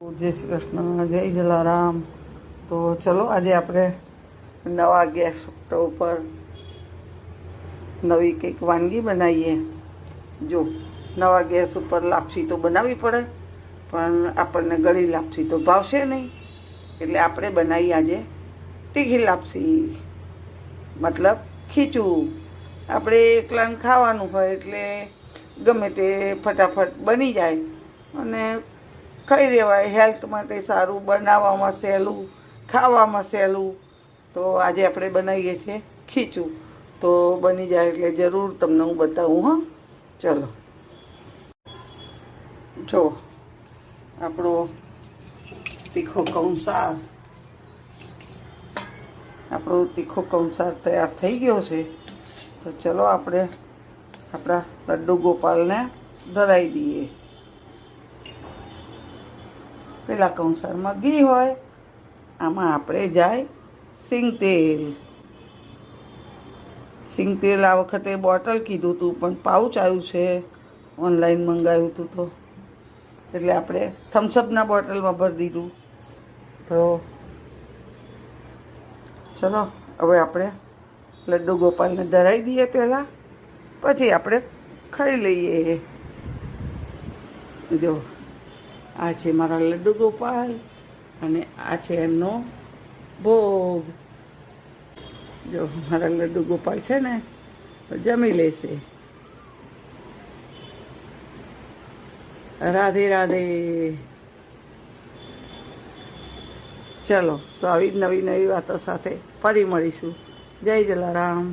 જય શ્રી કૃષ્ણ, જય જલારામ. તો ચલો આજે આપણે નવા ગેસ સ્ટવ પર નવી કંઈક વાનગી બનાવીએ. જો નવા ગેસ ઉપર લાપસી તો બનાવવી પડે, પણ આપણને ગળી લાપસી તો ભાવશે નહીં, એટલે આપણે બનાવી આજે તીખી લાપસી, મતલબ ખીચું. આપણે એકલાને ખાવાનું હોય એટલે ગમે તે ફટાફટ બની જાય અને ખાઈ રહેવાય. હેલ્થ માટે સારું, બનાવવામાં સહેલું, ખાવામાં સહેલું. તો આજે આપણે બનાવીએ છીએ ખીચું. તો બની જાય એટલે જરૂર તમને હું બતાવું. હા, ચલો. જો આપણો તીખો કંસાર તૈયાર થઈ ગયો છે. તો ચલો આપણે આપણા લડ્ડુ ગોપાલને ધરાવી દઈએ. પેલા કંસારમાં ઘી હોય, આમાં આપણે જાય સિંગ તેલ. આ વખતે બોટલ કીધું હતું, પણ પાઉચ આવ્યું છે, ઓનલાઈન મંગાવ્યું હતું, તો એટલે આપણે થમ્સઅપના બોટલમાં ભરી દીધું. તો ચલો હવે આપણે લડ્ડુ ગોપાલને ધરાવી દઈએ પહેલાં, પછી આપણે ખાઈ લઈએ. જો આ છે મારા લડ્ડુ ગોપાલ અને આ છે એમનો ભોગ. જો મારા લડ્ડુ ગોપાલ છે ને, જમી લેશે. રાધે રાધે. ચલો, તો આવી જ નવી નવી વાતો સાથે ફરી મળીશું. જય જલારામ.